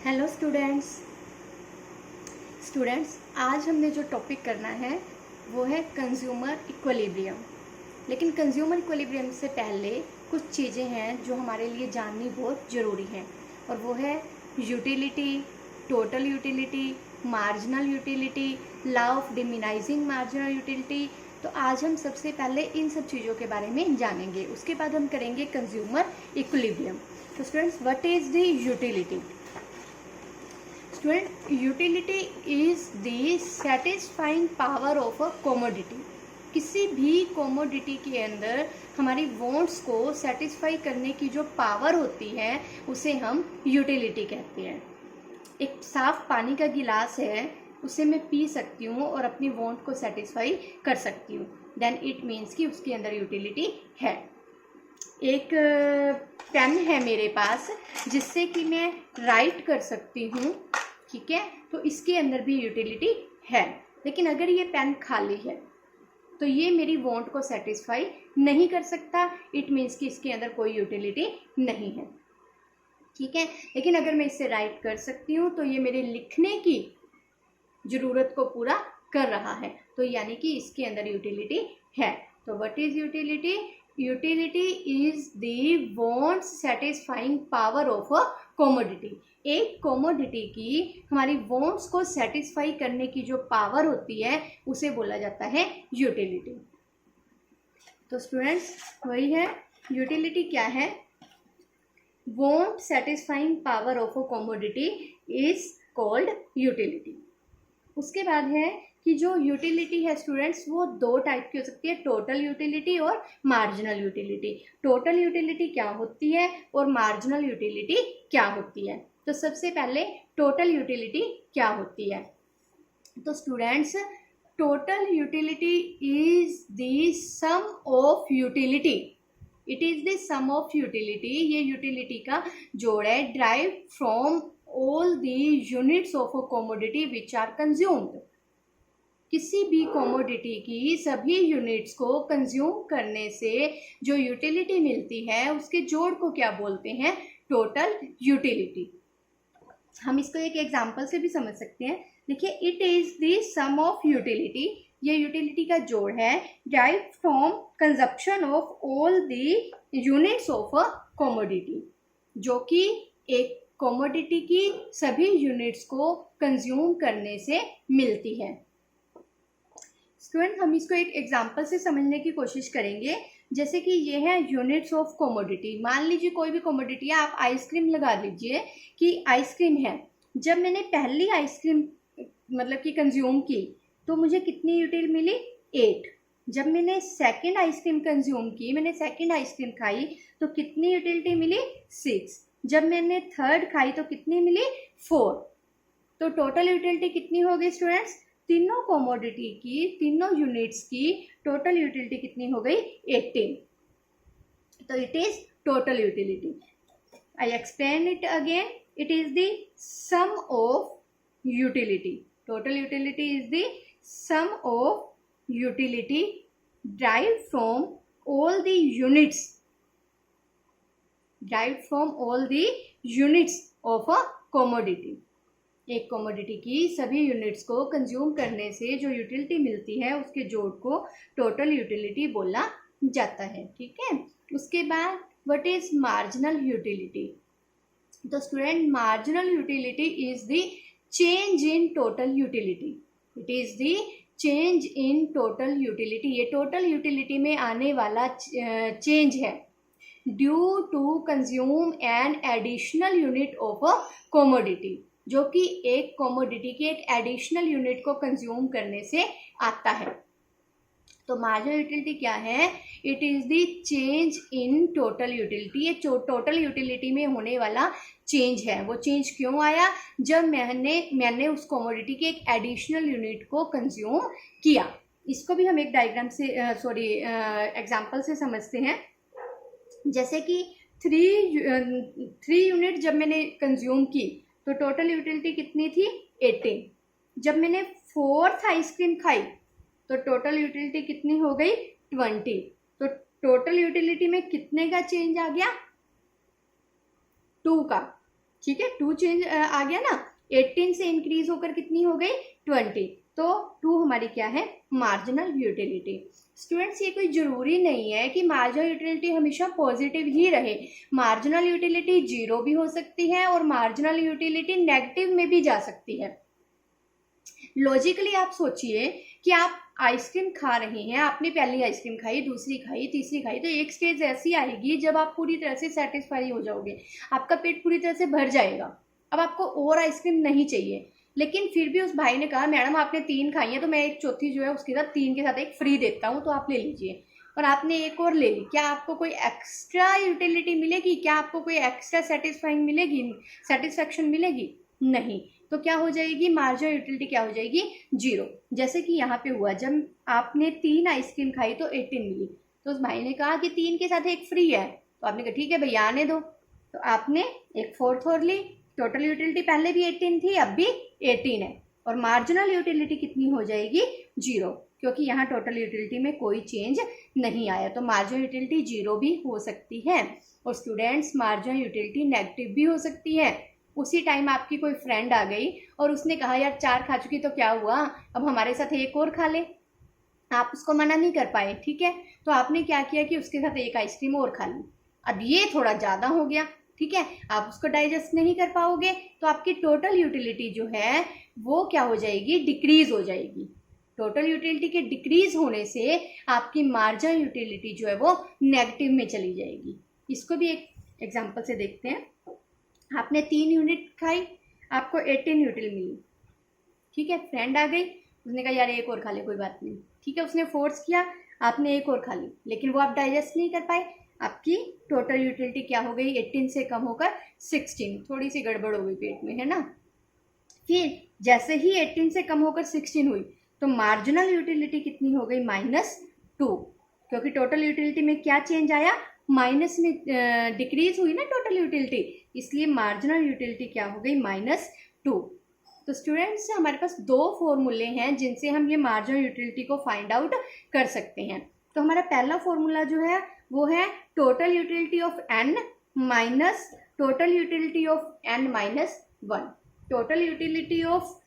Hello students आज हमने जो टॉपिक करना है वो है कंज्यूमर इक्विलिब्रियम। लेकिन कंज्यूमर इक्विलिब्रियम से पहले कुछ चीज़ें हैं जो हमारे लिए जाननी बहुत ज़रूरी हैं, और वो है utility, total utility, marginal utility, law of diminishing marginal utility. तो आज हम सबसे पहले इन सब चीज़ों के बारे में जानेंगे, उसके बाद हम करेंगे कंज्यूमर इक्विलिब्रियम। तो students, what is the utility? Student, utility is the satisfying power of a commodity. किसी भी कोमोडिटी के अंदर हमारी वांट्स को सेटिस्फाई करने की जो पावर होती है उसे हम यूटिलिटी कहते हैं। एक साफ पानी का गिलास है, उसे मैं पी सकती हूँ और अपनी वांट को सेटिस्फाई कर सकती हूँ, देन इट मीन्स कि उसके अंदर यूटिलिटी है। एक पेन है मेरे पास जिससे कि मैं राइट कर सकती हूँ, ठीक है, तो इसके अंदर भी यूटिलिटी है। लेकिन अगर ये पेन खाली है तो ये मेरी वांट को सेटिस्फाई नहीं कर सकता, इट मीन्स कि इसके अंदर कोई यूटिलिटी नहीं है, ठीक है। लेकिन अगर मैं इससे राइट कर सकती हूँ तो ये मेरे लिखने की ज़रूरत को पूरा कर रहा है, तो यानी कि इसके अंदर यूटिलिटी है। तो what is utility? Utility is the wants satisfying power of a commodity. एक कोमोडिटी की हमारी वांट्स को सेटिस्फाई करने की जो पावर होती है उसे बोला जाता है यूटिलिटी। तो स्टूडेंट्स, वही है यूटिलिटी। क्या है? Want satisfying power of a commodity is called utility. उसके बाद है कि जो यूटिलिटी है स्टूडेंट्स, वो दो टाइप की हो सकती है, टोटल यूटिलिटी और मार्जिनल यूटिलिटी। टोटल यूटिलिटी क्या होती है और मार्जिनल यूटिलिटी क्या होती है? तो सबसे पहले टोटल यूटिलिटी क्या होती है? तो students, total utility is the sum of utility. It is the sum of utility, ये यूटिलिटी का जोड़ है, derive from all the units of a commodity which are consumed। किसी भी कोमोडिटी की सभी यूनिट्स को कंज्यूम करने से जो यूटिलिटी मिलती है उसके जोड़ को क्या बोलते हैं? Total utility. हम इसको एक एग्जांपल से भी समझ सकते हैं। देखिए, it is the sum of utility, ये यूटिलिटी का जोड़ है, derive from consumption of all the units of a commodity, जो कि एक कोमोडिटी की सभी यूनिट्स को कंज्यूम करने से मिलती है। स्टूडेंट, हम इसको एक एग्जांपल से समझने की कोशिश करेंगे। जैसे कि ये है यूनिट्स ऑफ कोमोडिटी। मान लीजिए कोई भी कोमोडिटी है, आप आइसक्रीम लगा लीजिए कि आइसक्रीम है। जब मैंने पहली आइसक्रीम मतलब कि कंज्यूम की तो मुझे कितनी यूटिलिटी मिली? 8। जब मैंने सेकेंड आइसक्रीम कंज्यूम की, मैंने सेकेंड आइसक्रीम खाई तो कितनी यूटिलिटी मिली? 6। जब मैंने थर्ड खाई तो कितनी मिली? 4। तो टोटल यूटिलिटी कितनी हो गई स्टूडेंट्स? तीनों कोमोडिटी की, तीनों यूनिट्स की टोटल यूटिलिटी कितनी हो गई? 18। तो it is total utility. I explain it again, it is the sum of utility. Total utility is the sum of utility derive from all the units, derived from all the units of a commodity। एक commodity की सभी units को consume करने से जो utility मिलती है उसके जोड़ को टोटल यूटिलिटी बोला जाता है, ठीक है। उसके बाद व्हाट इज मार्जिनल यूटिलिटी? तो student, marginal utility is the change in total utility. It is the change in total utility. ये टोटल यूटिलिटी में आने वाला चेंज है due to consume an additional unit of a commodity, जो कि एक commodity के एक एडिशनल यूनिट को कंज्यूम करने से आता है। तो मार्जिनल यूटिलिटी क्या है? It is the change in total utility. ये टोटल यूटिलिटी में होने वाला चेंज है। वो चेंज क्यों आया? जब मैंने उस कोमोडिटी के एक एडिशनल यूनिट को कंज्यूम किया। इसको भी हम एक डायग्राम से एग्जाम्पल से समझते हैं। जैसे कि 3 यूनिट जब मैंने कंज्यूम की तो टोटल यूटिलिटी कितनी थी? 18। जब मैंने 4th आइसक्रीम खाई तो टोटल यूटिलिटी कितनी हो गई? 20। तो टोटल यूटिलिटी में कितने का चेंज आ गया? 2 का, ठीक है, 2 चेंज आ गया ना, 18 से इंक्रीज होकर कितनी हो गई 20, तो 2 हमारी क्या है मार्जिनल यूटिलिटी। स्टूडेंट्स ये कोई जरूरी नहीं है कि मार्जिनल यूटिलिटी हमेशा पॉजिटिव ही रहे, मार्जिनल यूटिलिटी 0 भी हो सकती है और मार्जिनल यूटिलिटी नेगेटिव में भी जा सकती है। लॉजिकली आप सोचिए कि आप आइसक्रीम खा रहे हैं, आपने पहली आइसक्रीम खाई, दूसरी खाई, तीसरी खाई, तो एक स्टेज ऐसी आएगी जब आप पूरी तरह से सेटिस्फाई हो जाओगे, आपका पेट पूरी तरह से भर जाएगा, अब आपको और आइसक्रीम नहीं चाहिए। लेकिन फिर भी उस भाई ने कहा मैडम आपने 3 खाई है तो मैं एक चौथी जो है उसके साथ 3 के साथ एक फ्री देता हूँ, तो आप ले लीजिए, और आपने एक और ले ली, क्या आपको कोई एक्स्ट्रा यूटिलिटी मिलेगी? क्या आपको कोई एक्स्ट्रा सेटिस्फाइंग मिलेगी, सेटिस्फेक्शन मिलेगी? नहीं। तो क्या हो जाएगी मार्जिनल यूटिलिटी, क्या हो जाएगी 0। जैसे कि यहाँ पे हुआ, जब आपने 3 आइसक्रीम खाई तो 18 मिली, तो उस भाई ने कहा कि 3 के साथ एक फ्री है, तो आपने कहा ठीक है भैया आने दो, तो आपने एक 4th और ली, टोटल यूटिलिटी पहले भी 18 थी, अब भी 18 है, और मार्जिनल यूटिलिटी कितनी हो जाएगी 0, क्योंकि यहाँ टोटल यूटिलिटी में कोई चेंज नहीं आया, तो मार्जिनल यूटिलिटी 0 भी हो सकती है। और स्टूडेंट्स मार्जिनल यूटिलिटी नेगेटिव भी हो सकती है। उसी टाइम आपकी कोई फ्रेंड आ गई और उसने कहा यार 4 खा चुकी तो क्या हुआ, अब हमारे साथ एक और खा ले, आप उसको मना नहीं कर पाए, ठीक है, तो आपने क्या किया कि उसके साथ एक आइसक्रीम और खा ली, अब ये थोड़ा ज़्यादा हो गया, ठीक है, आप उसको डाइजेस्ट नहीं कर पाओगे, तो आपकी टोटल यूटिलिटी जो है वो क्या हो जाएगी डिक्रीज हो जाएगी। टोटल यूटिलिटी के डिक्रीज होने से आपकी मार्जिनल यूटिलिटी जो है वो नेगेटिव में चली जाएगी। इसको भी एक एग्जांपल से देखते हैं। आपने 3 यूनिट खाई, आपको 18 यूटिल मिली, ठीक है, फ्रेंड आ गई, उसने कहा यार एक और खा ले, कोई बात नहीं, ठीक है, उसने फोर्स किया, आपने एक और खा ली, लेकिन वो आप डाइजेस्ट नहीं कर पाए, आपकी टोटल यूटिलिटी क्या हो गई 18 से कम होकर 16, थोड़ी सी गड़बड़ हो गई पेट में, है ना। फिर जैसे ही 18 से कम होकर 16 हुई तो मार्जिनल यूटिलिटी कितनी हो गई -2, क्योंकि टोटल यूटिलिटी में क्या चेंज आया, माइनस में डिक्रीज हुई ना टोटल यूटिलिटी, इसलिए मार्जिनल यूटिलिटी क्या हो गई -2। तो स्टूडेंट्स हमारे पास 2 फॉर्मूले हैं जिनसे हम ये मार्जिनल यूटिलिटी को फाइंड आउट कर सकते हैं। तो हमारा पहला फॉर्मूला जो है वो है total utility of n minus total utility of n minus 1, total utility of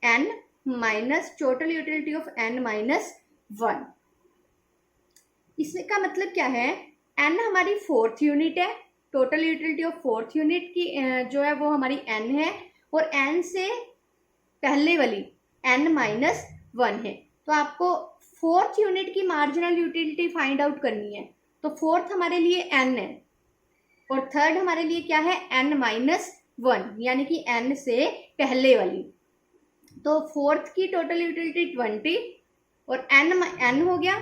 n minus total utility of n minus 1। इसका मतलब क्या है, n हमारी 4th यूनिट है, total utility of 4th unit की जो है वो हमारी n है, और n से पहले वाली n माइनस 1 है, तो आपको 4th यूनिट की मार्जिनल यूटिलिटी फाइंड आउट करनी है। तो 4th हमारे लिए n है और 3rd हमारे लिए क्या है n माइनस 1, यानी कि n से पहले वाली। तो 4th की टोटल यूटिलिटी 20 और n हो गया,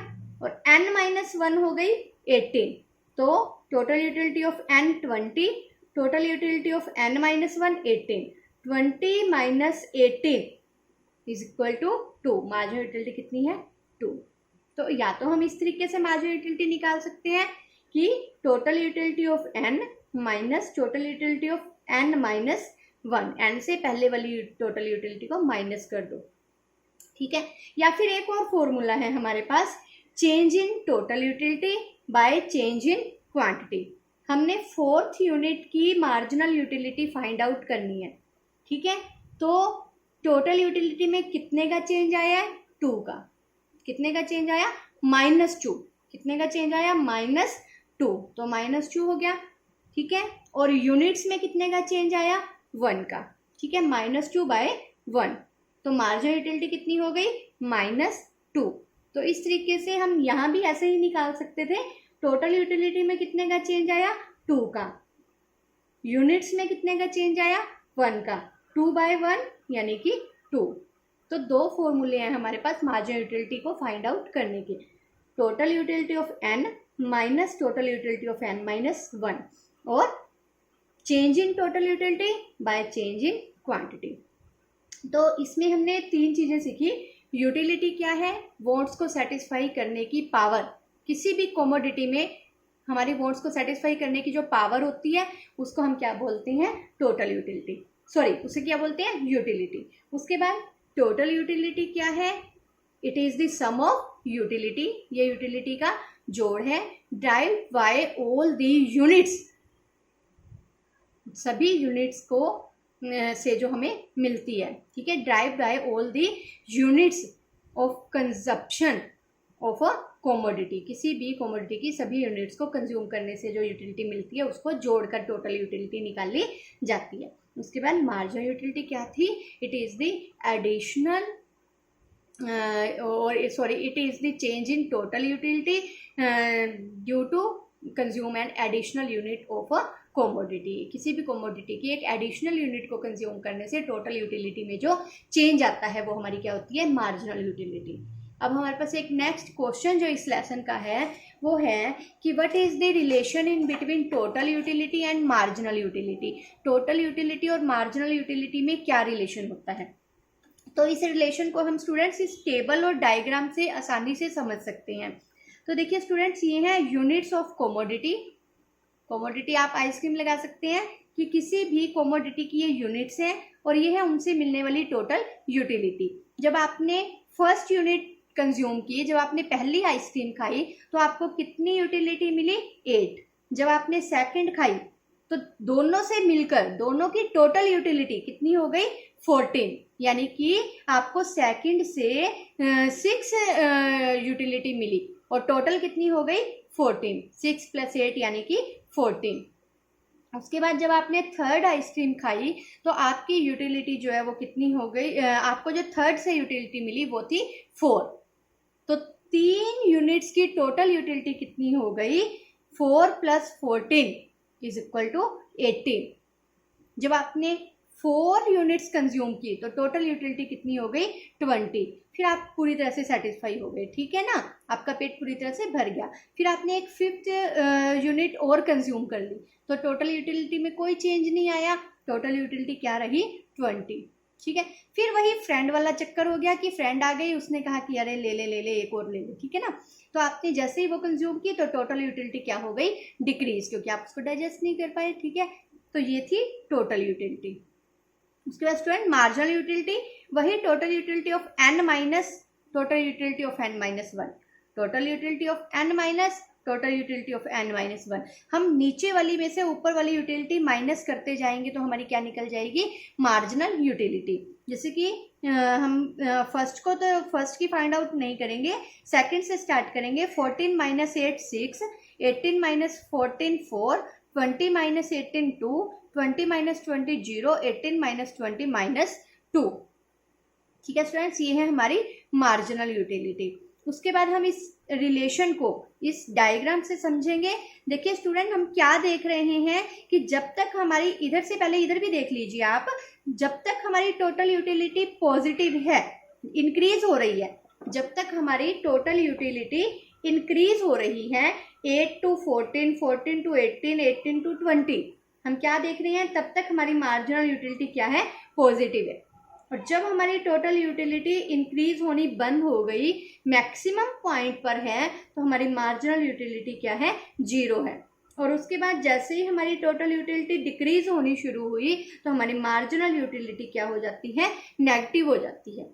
और n माइनस 1 हो गई 18, तो total utility of n 20, total utility of n minus 1 18, 20 minus 18 is equal to 2, marginal utility कितनी है 2। तो या तो हम इस तरीके से मार्जिनल यूटिलिटी निकाल सकते हैं कि total utility of n minus total utility of n minus 1, n से पहले वाली टोटल यूटिलिटी को माइनस कर दो, ठीक है। या फिर एक और फॉर्मूला है हमारे पास, change in total utility by change in quantity. हमने 4th यूनिट की मार्जिनल यूटिलिटी फाइंड आउट करनी है, ठीक है। तो टोटल यूटिलिटी में कितने का चेंज आया है 2 का, कितने का चेंज आया -2, कितने का चेंज आया -2, तो -2 हो गया, ठीक है। और यूनिट्स में कितने का चेंज आया 1 का, ठीक है, -2 बाय 1, तो मार्जिनल यूटिलिटी कितनी हो गई -2। तो इस तरीके से हम यहाँ भी ऐसे ही निकाल सकते थे, टोटल यूटिलिटी में कितने का चेंज आया 2 का, यूनिट्स में कितने का चेंज आया 1 का, 2 बाय 1 यानी कि 2। तो 2 फॉर्मूले हैं हमारे पास मार्जिनल यूटिलिटी को फाइंड आउट करने के, total utility of n minus total utility of n minus 1, और change in total utility by change in quantity. तो इसमें हमने 3 चीजें सीखी। यूटिलिटी क्या है, वांट्स को सेटिस्फाई करने की पावर, किसी भी कमोडिटी में हमारी वांट्स को सेटिस्फाई करने की जो पावर होती है उसको हम क्या बोलते हैं टोटल यूटिलिटी, सॉरी उसे क्या बोलते हैं यूटिलिटी। उसके बाद टोटल यूटिलिटी क्या है, it is the sum of utility, ये यूटिलिटी का जोड़ है, derived by all the units, सभी यूनिट्स को से जो हमें मिलती है, ठीक है, derive by all the units of consumption of a commodity, किसी भी कॉमोडिटी की सभी यूनिट्स को कंज्यूम करने से जो यूटिलिटी मिलती है उसको जोड़कर टोटल यूटिलिटी निकाली जाती है। उसके बाद मार्जिनल यूटिलिटी क्या थी? It is the additional it is the change in total utility due to consume an additional unit of a commodity। किसी भी commodity की एक additional unit को consume करने से total utility में जो change आता है वो हमारी क्या होती है? marginal utility। अब हमारे पास एक नेक्स्ट क्वेश्चन जो इस लेसन का है वो है कि what is the relation in between total utility and marginal utility. Total utility और मार्जिनल यूटिलिटी में क्या रिलेशन होता है? तो इस रिलेशन को हम स्टूडेंट्स इस टेबल और डायग्राम से आसानी से समझ सकते हैं। तो देखिए स्टूडेंट्स, ये है यूनिट्स ऑफ कॉमोडिटी। कॉमोडिटी आप आइसक्रीम लगा सकते हैं कि किसी भी कॉमोडिटी की ये यूनिट्स हैं और ये है उनसे मिलने वाली टोटल यूटिलिटी। जब आपने फर्स्ट यूनिट कंज्यूम की, जब आपने पहली आइसक्रीम खाई तो आपको कितनी यूटिलिटी मिली? 8। जब आपने सेकंड खाई तो दोनों से मिलकर दोनों की टोटल यूटिलिटी कितनी हो गई? 14। यानी कि आपको सेकंड से 6 यूटिलिटी मिली और टोटल कितनी हो गई? 14। 6 + 8 यानी कि 14। उसके बाद जब आपने थर्ड आइसक्रीम खाई तो आपकी यूटिलिटी जो है वो कितनी हो गई? आपको जो थर्ड से यूटिलिटी मिली वो थी 4। तो 3 यूनिट्स की टोटल यूटिलिटी कितनी हो गई? 4 + 14 = 18। जब आपने 4 यूनिट्स कंज्यूम की तो टोटल यूटिलिटी कितनी हो गई? 20। फिर आप पूरी तरह से सेटिस्फाई हो गए, ठीक है ना, आपका पेट पूरी तरह से भर गया। फिर आपने एक 5th यूनिट और कंज्यूम कर ली तो टोटल यूटिलिटी में कोई चेंज नहीं आया, टोटल यूटिलिटी क्या रही? 20, ठीक है। फिर वही फ्रेंड वाला चक्कर हो गया कि फ्रेंड आ गई, उसने कहा कि अरे ले ले एक और ले ले, ठीक है ना। तो आपने जैसे ही वो कंज्यूम की तो टोटल यूटिलिटी क्या हो गई? डिक्रीज, क्योंकि आप उसको डाइजेस्ट नहीं कर पाए, ठीक है। तो ये थी टोटल यूटिलिटी। उसके बाद स्टूडेंट मार्जिनल यूटिलिटी, वही total utility of n minus total utility of n minus 1, total utility of n minus total utility of n minus 1। हम नीचे वाली में से ऊपर वाली यूटिलिटी माइनस करते जाएंगे तो हमारी क्या निकल जाएगी? Marginal utility. जैसे कि हम फर्स्ट की फाइंड आउट नहीं करेंगे, सेकंड से स्टार्ट करेंगे। 14 - 8 6, 18 - 14 4, 20 - 18 2, 20 - 20 0, 18 - 20 -2, ठीक है स्टूडेंट्स, ये है हमारी मार्जिनल यूटिलिटी। उसके बाद हम इस रिलेशन को इस डायग्राम से समझेंगे। देखिए स्टूडेंट, हम क्या देख रहे हैं कि जब तक हमारी, इधर से पहले इधर भी देख लीजिए आप, जब तक हमारी टोटल यूटिलिटी पॉजिटिव है, इंक्रीज हो रही है, जब तक हमारी टोटल यूटिलिटी इंक्रीज हो रही है 8 to 14, 14 to 18, 18 to 20, हम क्या देख रहे हैं? तब तक हमारी मार्जिनल यूटिलिटी क्या है? पॉजिटिव है। और जब हमारी टोटल यूटिलिटी इंक्रीज होनी बंद हो गई, मैक्सिमम पॉइंट पर है, तो हमारी मार्जिनल यूटिलिटी क्या है? 0 है। और उसके बाद जैसे ही हमारी टोटल यूटिलिटी डिक्रीज होनी शुरू हुई तो हमारी मार्जिनल यूटिलिटी क्या हो जाती है? नेगेटिव हो जाती है।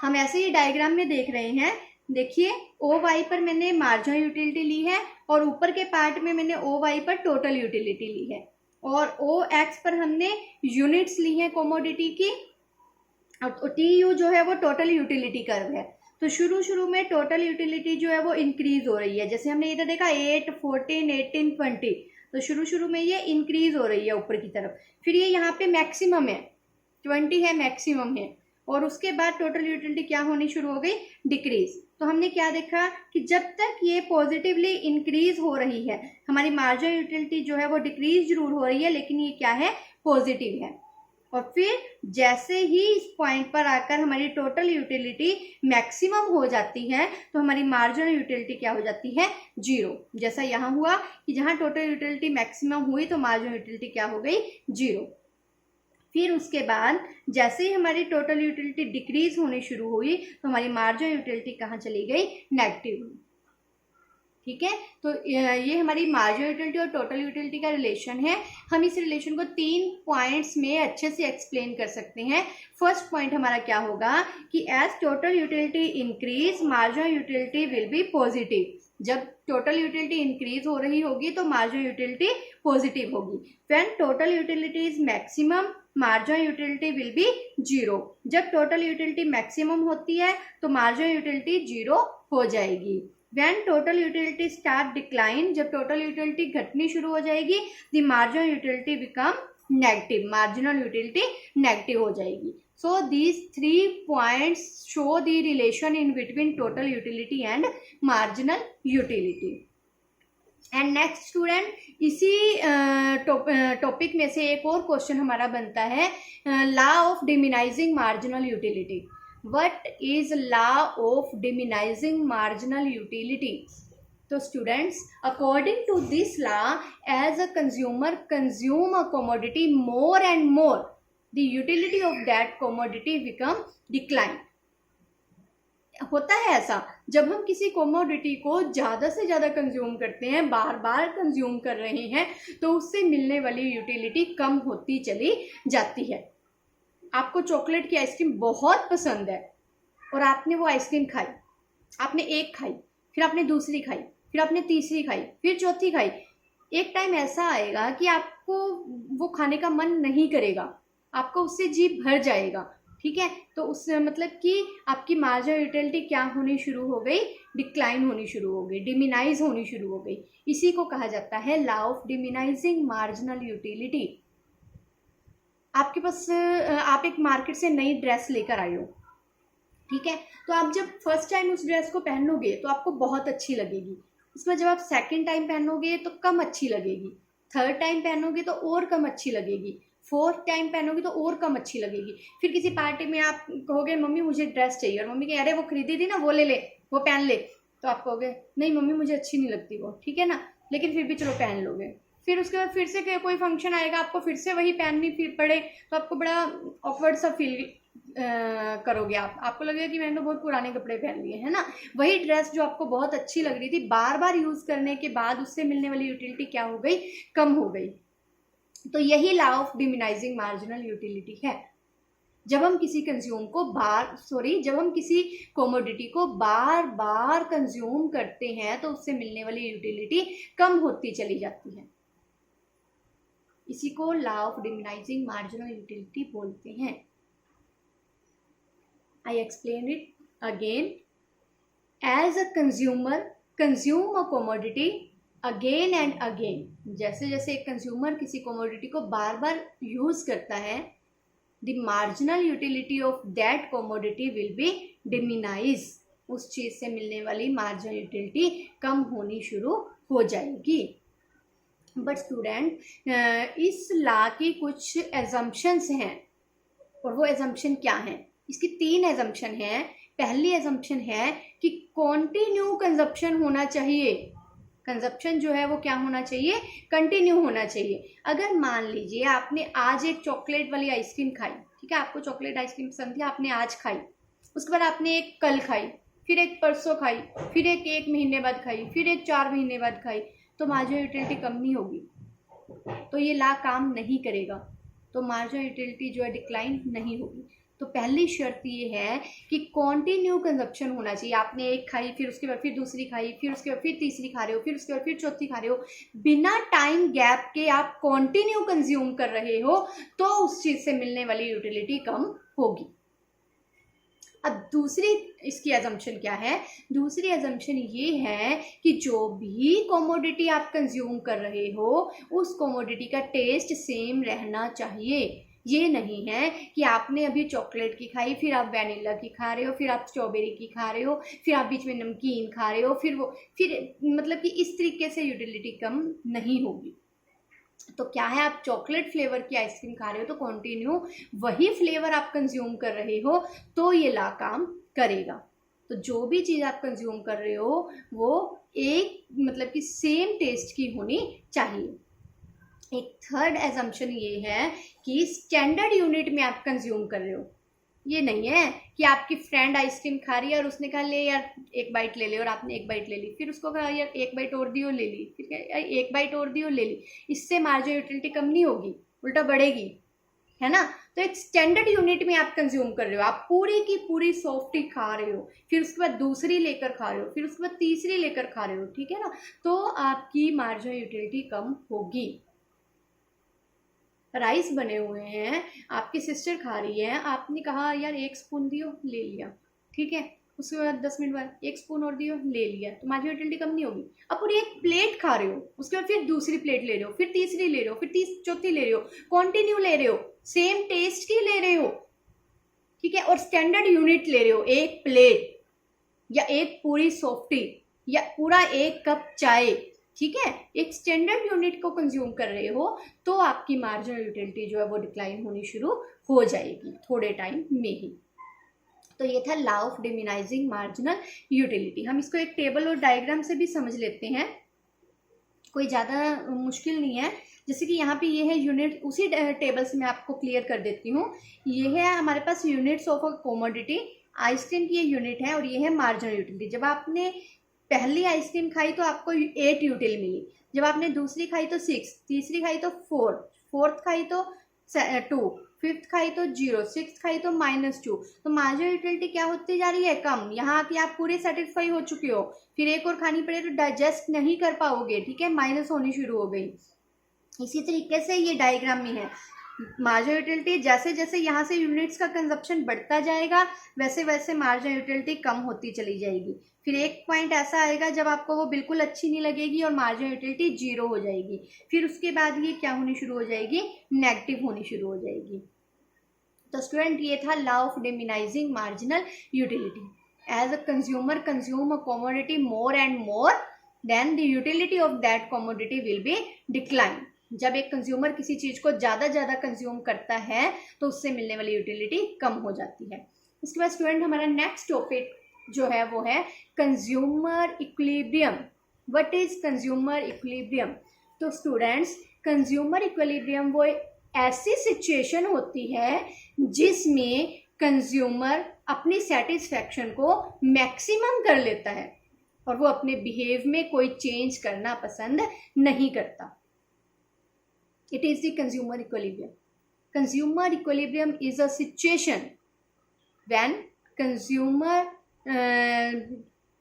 हम ऐसे ही डायग्राम में देख रहे हैं। देखिए OY पर मैंने मार्जिनल यूटिलिटी ली है और ऊपर के पार्ट में मैंने OY पर टोटल यूटिलिटी ली है, और OX पर हमने यूनिट्स ली हैं कॉमोडिटी की, और TU जो है वो टोटल यूटिलिटी कर्व है। तो शुरू में टोटल यूटिलिटी जो है वो इंक्रीज हो रही है। जैसे हमने इधर देखा 8, 14, 18, 20, तो शुरू में ये इंक्रीज हो रही है ऊपर की तरफ। फिर ये यहाँ पे मैक्सिमम है, 20 है, मैक्सिमम है, और उसके बाद टोटल यूटिलिटी क्या होनी शुरू हो गई? डिक्रीज। तो हमने क्या देखा कि जब तक ये पॉजिटिवली इंक्रीज हो रही है, हमारी मार्जिनल यूटिलिटी जो है वो डिक्रीज जरूर हो रही है, लेकिन ये क्या है? पॉजिटिव है। और फिर जैसे ही इस पॉइंट पर आकर हमारी टोटल यूटिलिटी मैक्सिमम हो जाती है तो हमारी मार्जिनल यूटिलिटी क्या हो जाती है? 0। जैसा यहाँ हुआ कि जहाँ टोटल यूटिलिटी मैक्सिमम हुई तो मार्जिनल यूटिलिटी क्या हो गई? 0। फिर उसके बाद जैसे ही हमारी टोटल यूटिलिटी डिक्रीज होनी शुरू हुई तो हमारी मार्जिनल यूटिलिटी कहाँ चली गई? नेगेटिव, ठीक है। तो ये हमारी मार्जिनल यूटिलिटी और टोटल यूटिलिटी का रिलेशन है। हम इस रिलेशन को 3 पॉइंट्स में अच्छे से एक्सप्लेन कर सकते हैं। फर्स्ट पॉइंट हमारा क्या होगा कि as total utility increase marginal utility will be positive. जब टोटल यूटिलिटी इंक्रीज हो रही होगी तो मार्जिनल यूटिलिटी पॉजिटिव होगी। When total utility is maximum marginal utility will be zero. जब टोटल यूटिलिटी मैक्सिमम होती है तो मार्जिनल यूटिलिटी जीरो हो जाएगी। When total utility start decline, जब टोटल यूटिलिटी घटनी शुरू हो जाएगी, the marginal utility become negative, marginal utility negative हो जाएगी। So these 3 points show the relation in between total utility and marginal utility. And next student, इसी टॉपिक में से एक और क्वेश्चन हमारा बनता है, law of diminishing marginal utility. What is law of diminishing marginal utility? तो students, according to this law, as a consumer consume a commodity more and more, the utility of that commodity become decline. होता है ऐसा, जब हम किसी commodity को ज़्यादा से ज़्यादा कंज्यूम करते हैं, बार बार कंज्यूम कर रहे हैं, तो उससे मिलने वाली यूटिलिटी कम होती चली जाती है। आपको चॉकलेट की आइसक्रीम बहुत पसंद है और आपने वो आइसक्रीम खाई, आपने एक खाई, फिर आपने दूसरी खाई, फिर आपने तीसरी खाई, फिर चौथी खाई। एक टाइम ऐसा आएगा कि आपको वो खाने का मन नहीं करेगा, आपको उससे जी भर जाएगा, ठीक है। तो उससे मतलब कि आपकी मार्जिनल यूटिलिटी क्या होनी शुरू हो गई, डिक्लाइन होनी शुरू हो गई, डिमिनाइज होनी शुरू हो गई। इसी को कहा जाता है law of diminishing marginal utility. आपके पास आप एक मार्केट से नई ड्रेस लेकर आए हो, ठीक है, तो आप जब फर्स्ट टाइम उस ड्रेस को पहनोगे तो आपको बहुत अच्छी लगेगी। उसमें जब आप सेकंड टाइम पहनोगे तो कम अच्छी लगेगी, थर्ड टाइम पहनोगे तो और कम अच्छी लगेगी, फोर्थ टाइम पहनोगे तो और कम अच्छी लगेगी। फिर किसी पार्टी में आप कहोगे मम्मी मुझे ड्रेस चाहिए, और मम्मी कहे अरे वो खरीदी थी ना, वो ले ले, वो पहन ले, तो आप कहोगे नहीं मम्मी मुझे अच्छी नहीं लगती वो, ठीक है ना, लेकिन फिर भी चलो पहन लोगे। फिर उसके बाद फिर से कोई फंक्शन आएगा, आपको फिर से वही पहननी फिर पड़े, तो आपको बड़ा ऑकवर्ड सा फील करोगे। आपको लगेगा कि मैंने तो बहुत पुराने कपड़े पहन लिए, है ना। वही ड्रेस जो आपको बहुत अच्छी लग रही थी, बार बार यूज करने के बाद उससे मिलने वाली यूटिलिटी क्या हो गई, कम हो गई। तो यही law of diminishing marginal utility है। जब हम किसी कंज्यूम को जब हम किसी कोमोडिटी को बार बार कंज्यूम करते हैं तो उससे मिलने वाली यूटिलिटी कम होती चली जाती है। इसी को law of diminishing marginal utility बोलते हैं। I explain it again. As a consumer consume a commodity again and again, जैसे जैसे एक कंज्यूमर किसी commodity को बार बार यूज करता है, the marginal utility of that commodity will be diminish, उस चीज से मिलने वाली marginal utility कम होनी शुरू हो जाएगी। बट स्टूडेंट, इस लॉ की कुछ एजम्पशंस हैं, और वो एजम्पशन क्या हैं? इसकी 3 एजम्पशन है। पहली एजम्पशन है कि कॉन्टिन्यू कंजप्शन होना चाहिए। कंजप्शन जो है वो क्या होना चाहिए, कंटिन्यू होना चाहिए। अगर मान लीजिए आपने आज एक चॉकलेट वाली आइसक्रीम खाई, ठीक है, आपको चॉकलेट आइसक्रीम पसंद थी, आपने आज खाई, उसके बाद आपने एक कल खाई, फिर एक परसों खाई, फिर एक महीने बाद खाई, फिर एक 4 महीने बाद खाई, तो मार्जिनल यूटिलिटी कम नहीं होगी, तो ये लॉ काम नहीं करेगा, तो मार्जिनल यूटिलिटी जो है डिक्लाइन नहीं होगी। तो पहली शर्त ये है कि कॉन्टिन्यू कंजप्शन होना चाहिए। आपने एक खाई, फिर उसके बाद फिर दूसरी खाई, फिर उसके बाद फिर तीसरी खा रहे हो, फिर उसके बाद फिर चौथी खा रहे हो, बिना टाइम गैप के आप कॉन्टिन्यू कंज्यूम कर रहे हो, तो उस चीज से मिलने वाली यूटिलिटी कम होगी। अब दूसरी इसकी एजम्पशन क्या है? दूसरी एजम्पशन ये है कि जो भी कमोडिटी आप कंज्यूम कर रहे हो, उस कमोडिटी का टेस्ट सेम रहना चाहिए। ये नहीं है कि आपने अभी चॉकलेट की खाई, फिर आप वैनिला की खा रहे हो, फिर आप स्ट्रॉबेरी की खा रहे हो, फिर आप बीच में नमकीन खा रहे हो, फिर मतलब कि इस तरीके से यूटिलिटी कम नहीं होगी। तो क्या है, आप चॉकलेट फ्लेवर की आइसक्रीम खा रहे हो तो कंटिन्यू वही फ्लेवर आप कंज्यूम कर रहे हो, तो ये लॉ काम करेगा। तो जो भी चीज़ आप कंज्यूम कर रहे हो वो एक मतलब कि सेम टेस्ट की होनी चाहिए। एक थर्ड एजम्पशन ये है कि स्टैंडर्ड यूनिट में आप कंज्यूम कर रहे हो। ये नहीं है कि आपकी फ्रेंड आइसक्रीम खा रही है और उसने कहा ले यार एक बाइट ले ले, और आपने एक बाइट ले ली, फिर उसको कहा यार एक बाइट और दी और ले ली, फिर कहा एक बाइट और दी और ले ली। इससे मार्जिनल यूटिलिटी कम नहीं होगी, उल्टा बढ़ेगी, है ना। तो एक स्टैंडर्ड यूनिट में आप कंज्यूम कर रहे हो, आप पूरी की पूरी सॉफ्टी खा रहे हो, फिर उसके बाद दूसरी लेकर खा रहे हो, फिर उसके बाद तीसरी लेकर खा रहे हो, ठीक है ना, तो आपकी मार्जिनल यूटिलिटी कम होगी। राइस बने हुए हैं, आपकी सिस्टर खा रही है, आपने कहा यार 1 स्पून दियो, ले लिया, ठीक है, उसके बाद 10 मिनट बाद 1 स्पून और दियो, ले लिया, तो मार्जिनल यूटिलिटी कम नहीं होगी। अब पूरी एक प्लेट खा रहे हो, उसके बाद फिर दूसरी प्लेट ले रहे हो, फिर तीसरी ले रहे हो, फिर चौथी ले रहे हो, कॉन्टिन्यू ले रहे हो, सेम टेस्ट की ले रहे हो, ठीक है, और स्टैंडर्ड यूनिट ले रहे हो, एक प्लेट या एक पूरी सॉफ्टी या पूरा 1 कप चाय, ठीक है, एक स्टैंडर्ड यूनिट को कंज्यूम कर रहे हो, तो आपकी मार्जिनल यूटिलिटी जो है वो डिक्लाइन होनी शुरू हो जाएगी थोड़े टाइम में ही। तो ये था law of diminishing marginal utility. हम इसको एक टेबल और डायग्राम से भी समझ लेते हैं, कोई ज़्यादा मुश्किल नहीं है। जैसे कि यहाँ पे ये है यूनिट, उसी टेबल से मैं आपको क्लियर कर देती हूँ। ये है हमारे पास units of a commodity, ice cream की ये यूनिट है, और ये है मार्जिनल यूटिलिटी। जब आपने पहली आइसक्रीम खाई तो आपको 8 यूटिल मिली, जब आपने दूसरी खाई तो 6, तीसरी खाई तो 4, फोर्थ खाई तो 2, फिफ्थ खाई तो 0, सिक्स खाई तो -2। तो मार्जिनल यूटिलिटी क्या होती जा रही है? कम। यहाँ आके आप पूरे सेटिस्फाई हो चुके हो, फिर एक और खानी पड़े तो डाइजेस्ट नहीं कर पाओगे, ठीक है, माइनस होनी शुरू हो गई। इसी तरीके से ये डायग्राम में है, मार्जिनल यूटिलिटी जैसे जैसे यहाँ से यूनिट्स का कंजप्शन बढ़ता जाएगा वैसे वैसे मार्जिनल यूटिलिटी कम होती चली जाएगी। फिर एक पॉइंट ऐसा आएगा जब आपको वो बिल्कुल अच्छी नहीं लगेगी और मार्जिनल यूटिलिटी 0 हो जाएगी। फिर उसके बाद ये क्या होनी शुरू हो जाएगी? नेगेटिव होनी शुरू हो जाएगी। तो स्टूडेंट ये था law of diminishing marginal utility. As a consumer consume a commodity more and more, then the utility of that commodity will be decline. जब एक कंज्यूमर किसी चीज को ज्यादा कंज्यूम करता है तो उससे मिलने वाली यूटिलिटी कम हो जाती है। इसके बाद स्टूडेंट हमारा नेक्स्ट टॉपिक जो है वो है consumer equilibrium. What is consumer equilibrium? तो स्टूडेंट्स कंज्यूमर इक्विलिब्रियम वो ऐसी सिचुएशन होती है जिसमें कंज्यूमर अपनी सेटिस्फैक्शन को मैक्सिमम कर लेता है और वो अपने बिहेव में कोई चेंज करना पसंद नहीं करता। It is the consumer equilibrium. Consumer equilibrium is a situation when consumer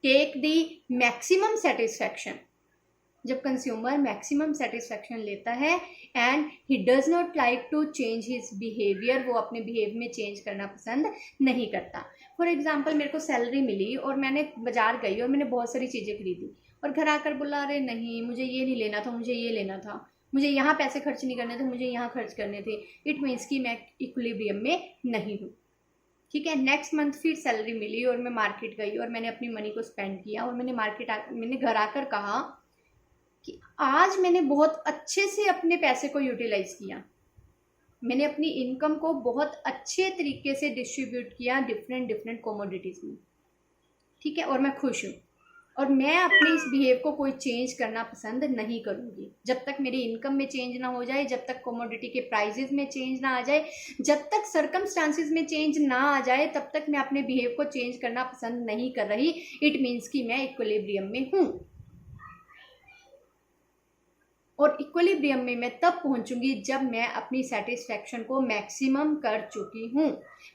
take the maximum satisfaction. जब कंज्यूमर मैक्सिमम सेटिस्फैक्शन लेता है and he does not like to change his behaviour, वो अपने बिहेव में चेंज करना पसंद नहीं करता। फॉर एग्जाम्पल मेरे को सैलरी मिली और मैंने बाजार गई और मैंने बहुत सारी चीज़ें खरीदी और घर आकर बोला अरे नहीं मुझे ये नहीं लेना था, मुझे ये लेना था, मुझे यहाँ पैसे खर्च नहीं करने थे, मुझे यहाँ खर्च करने थे। इट मीन्स कि मैं इक्विलिब्रियम में नहीं हूँ, ठीक है। नेक्स्ट मंथ फिर सैलरी मिली और मैं मार्केट गई और मैंने अपनी मनी को स्पेंड किया और मैंने घर आकर कहा कि आज मैंने बहुत अच्छे से अपने पैसे को यूटिलाइज किया, मैंने अपनी इनकम को बहुत अच्छे तरीके से डिस्ट्रीब्यूट किया डिफरेंट कमोडिटीज में, ठीक है, और मैं खुश हूँ और मैं अपने इस बिहेव को कोई चेंज करना पसंद नहीं करूँगी। जब तक मेरी इनकम में चेंज ना हो जाए, जब तक कमोडिटी के प्राइसेस में चेंज ना आ जाए, जब तक सर्कमस्टांसिस में चेंज ना आ जाए, तब तक मैं अपने बिहेव को चेंज करना पसंद नहीं कर रही। इट मीन्स कि मैं इक्विलिब्रियम में हूँ और इक्विलिब्रियम में मैं तब पहुंचूंगी जब मैं अपनी सेटिस्फैक्शन को मैक्सिमम कर चुकी हूँ,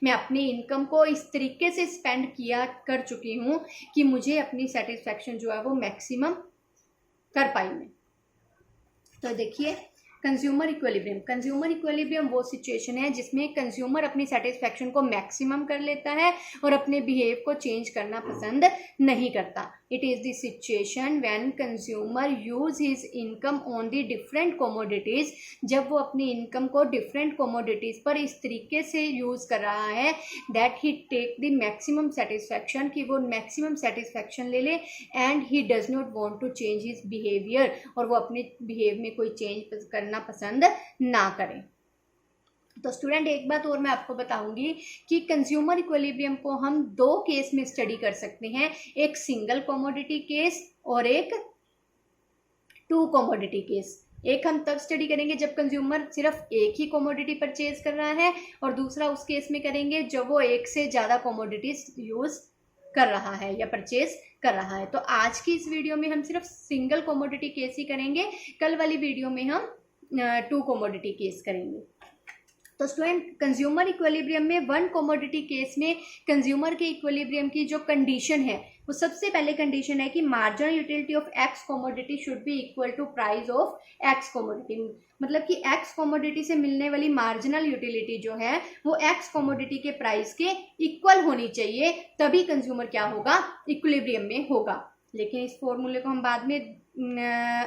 मैं अपनी इनकम को इस तरीके से स्पेंड किया कर चुकी हूँ कि मुझे अपनी सेटिस्फैक्शन जो है वो मैक्सिमम कर पाई मैं। तो देखिए कंज्यूमर इक्विलिब्रियम वो सिचुएशन है जिसमें कंज्यूमर अपनी सेटिस्फैक्शन को मैक्सिमम कर लेता है और अपने बिहेव को चेंज करना पसंद नहीं करता। It is the situation when consumer use his income on the different commodities, जब वो अपनी इनकम को डिफरेंट कमोडिटीज़ पर इस तरीके से यूज़ कर रहा है that he take the maximum satisfaction, कि वो मैक्सिमम सेटिस्फैक्शन ले ले, and he does not want to change his behaviour, और वो अपने बिहेव में कोई चेंज करना पसंद ना करें। तो स्टूडेंट एक बात और मैं आपको बताऊंगी कि कंज्यूमर इक्विलिब्रियम को हम 2 केस में स्टडी कर सकते हैं, एक सिंगल कमोडिटी केस और एक 2 कमोडिटी केस। एक हम तब स्टडी करेंगे जब कंज्यूमर सिर्फ एक ही कमोडिटी परचेज कर रहा है और दूसरा उस केस में करेंगे जब वो एक से ज़्यादा कमोडिटीज यूज कर रहा है या परचेज कर रहा है। तो आज की इस वीडियो में हम सिर्फ सिंगल कमोडिटी केस ही करेंगे, कल वाली वीडियो में हम 2 कमोडिटी केस करेंगे। तो स्टूडेंट कंज्यूमर इक्विलिब्रियम में वन कमोडिटी केस में कंज्यूमर के इक्विलिब्रियम की जो कंडीशन है वो सबसे पहले कंडीशन है कि marginal utility of X commodity should be equal to price of X commodity. मतलब कि एक्स कमोडिटी से मिलने वाली मार्जिनल यूटिलिटी जो है वो एक्स कमोडिटी के प्राइस के इक्वल होनी चाहिए, तभी कंज्यूमर क्या होगा, इक्विलिब्रियम में होगा। लेकिन इस फॉर्मूले को हम बाद में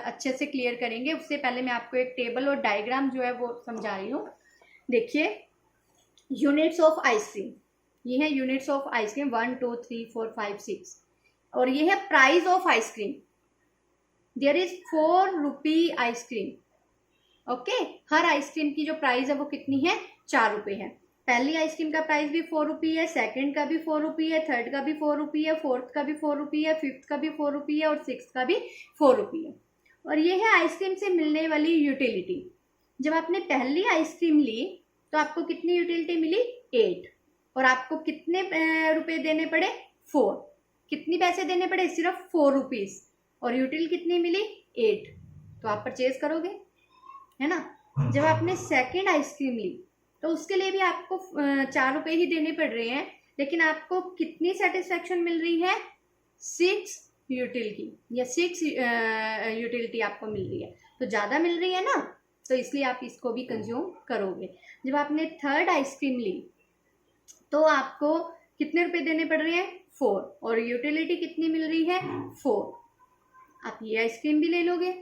अच्छे से क्लियर करेंगे, उससे पहले मैं आपको एक टेबल और डायग्राम जो है वो समझा रही हूँ। देखिए यूनिट्स ऑफ आइसक्रीम, ये है यूनिट्स ऑफ आइसक्रीम 1 2 3 4 5 6, और ये है price of ice cream. There is 4 rupee ice cream. Okay, हर आइसक्रीम की जो प्राइस है वो कितनी है, 4 रुपये है। पहली आइसक्रीम का प्राइस भी 4 रुपी है, सेकंड का भी 4 रुपी है, थर्ड का भी 4 रुपी है, फोर्थ का भी 4 रुपी है, फिफ्थ का भी 4 रुपी है और सिक्स्थ का भी 4 रुपी है। और ये है आइसक्रीम से मिलने वाली यूटिलिटी। जब आपने पहली आइसक्रीम ली तो आपको कितनी यूटिलिटी मिली, 8, और आपको कितने रुपए देने पड़े, 4। कितनी पैसे देने पड़े, सिर्फ 4 रुपीज, और यूटिलिटी कितनी मिली, 8। तो आप परचेज करोगे, है ना। जब आपने सेकेंड आइसक्रीम ली तो उसके लिए भी आपको 4 रुपए ही देने पड़ रहे हैं, लेकिन आपको कितनी सेटिस्फेक्शन मिल रही है, 6 यूटिलिटी या 6 यूटिलिटी आपको मिल रही है। तो ज़्यादा मिल रही है ना, तो इसलिए आप इसको भी कंज्यूम करोगे। जब आपने थर्ड आइसक्रीम ली तो आपको कितने रुपए देने पड़ रहे हैं, 4, और यूटिलिटी कितनी मिल रही है, 4। आप ये आइसक्रीम भी ले लोगे।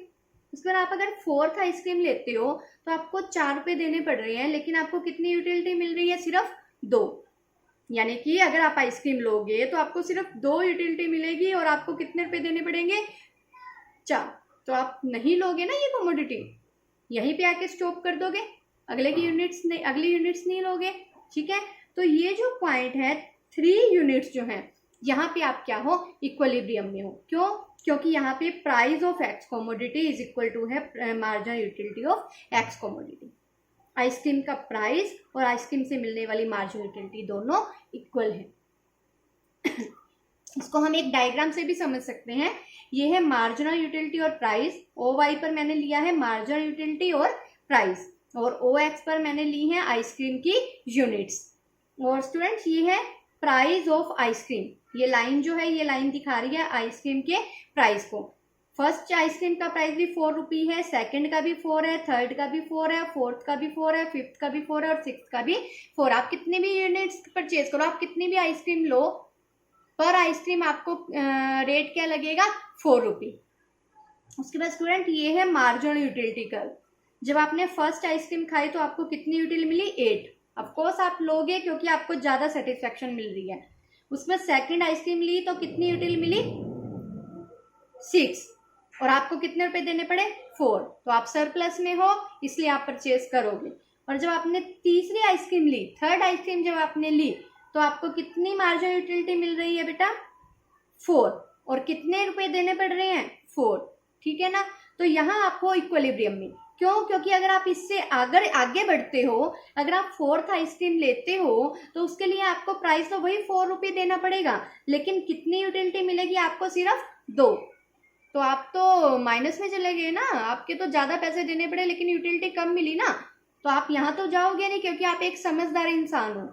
उसके बाद आप अगर फोर्थ आइसक्रीम लेते हो तो आपको 4 रुपए देने पड़ रहे हैं, लेकिन आपको कितनी यूटिलिटी मिल रही है, सिर्फ 2। यानी कि अगर आप आइसक्रीम लोगे तो आपको सिर्फ 2 यूटिलिटी मिलेगी और आपको कितने रुपए देने पड़ेंगे, 4। तो आप नहीं लोगे ना ये कमोडिटी, यहीं पे आके स्टॉप कर दोगे, अगली यूनिट्स नहीं लोगे। ठीक है, तो ये जो पॉइंट है 3 यूनिट्स जो हैं, यहाँ पे आप क्या हो, इक्विलिब्रियम में हो। क्यों, क्योंकि यहाँ पे price of X commodity is equal to है marginal utility of X commodity. Ice cream का प्राइस और आइसक्रीम से मिलने वाली मार्जिनल यूटिलिटी दोनों इक्वल है। इसको हम एक डायग्राम से भी समझ सकते हैं। ये है मार्जिनल यूटिलिटी और प्राइस। ओ वाई पर मैंने लिया है मार्जिनल यूटिलिटी और प्राइस, और ओ एक्स पर मैंने ली है आइसक्रीम की यूनिट्स। और स्टूडेंट्स ये है प्राइस ऑफ आइसक्रीम, ये लाइन जो है ये लाइन दिखा रही है आइसक्रीम के प्राइस को। फर्स्ट आइसक्रीम का प्राइस भी 4 रुपी है, सेकंड का भी 4 है, थर्ड का भी 4 है, फोर्थ का भी 4 है, फिफ्थ का भी 4 है और सिक्स्थ का भी 4। आप कितने भी यूनिट्स परचेज करो, आप कितनी भी आइसक्रीम लो, पर आइसक्रीम आपको रेट क्या लगेगा, 4 रुपी। उसके बाद स्टूडेंट ये है मार्जिनल यूटिलिटी कर्व। जब आपने फर्स्ट आइसक्रीम खाई तो आपको कितनी यूटिलिटी मिली, 8। ऑफकोर्स आप लोगे क्योंकि आपको ज्यादा सेटिस्फेक्शन मिल रही है। उसमें सेकंड आइसक्रीम ली तो कितनी यूटिलिटी मिली, 6, और आपको कितने रुपए देने पड़े, 4। तो आप सरप्लस में हो, इसलिए आप परचेज करोगे। और जब आपने तीसरी आइसक्रीम ली, थर्ड आइसक्रीम जब आपने ली तो आपको कितनी मार्जिनल यूटिलिटी मिल रही है बेटा, 4, और कितने रुपए देने पड़ रहे हैं, 4। ठीक है ना, तो यहाँ आप हो इक्विलिब्रियम में। क्यों, क्योंकि अगर आप इससे आगे बढ़ते हो, अगर आप फोर्थ आइसक्रीम लेते हो तो उसके लिए आपको प्राइस तो वही 4 रुपये देना पड़ेगा, लेकिन कितनी यूटिलिटी मिलेगी आपको, सिर्फ 2। तो आप तो माइनस में चले गए ना, आपके तो ज्यादा पैसे देने पड़े लेकिन यूटिलिटी कम मिली ना, तो आप यहाँ तो जाओगे नहीं क्योंकि आप एक समझदार इंसान हो।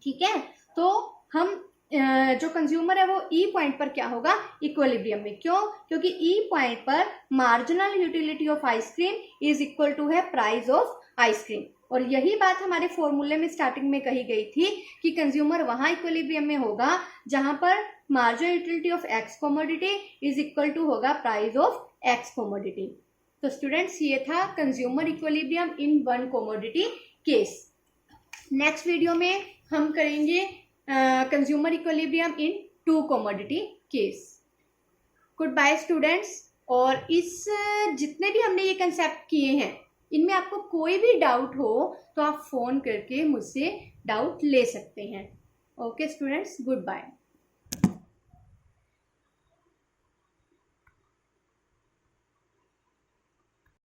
ठीक है, तो हम जो कंज्यूमर है वो ई पॉइंट पर क्या होगा, इक्विलिब्रियम में। क्यों, क्योंकि ई पॉइंट पर marginal utility of ice cream is equal to है प्राइस ऑफ आइसक्रीम। और यही बात हमारे फॉर्मूले में स्टार्टिंग में कही गई थी कि कंज्यूमर वहां इक्विलिब्रियम में होगा जहां पर marginal utility of X commodity is equal to होगा प्राइस ऑफ एक्स कमोडिटी। तो स्टूडेंट्स ये था consumer equilibrium in one commodity case. Next video में हम करेंगे consumer equilibrium in 2 commodity case. Good bye students. और इस जितने भी हमने ये कंसेप्ट किए हैं, इनमें आपको कोई भी डाउट हो तो आप फोन करके मुझसे डाउट ले सकते हैं। Okay students, good bye.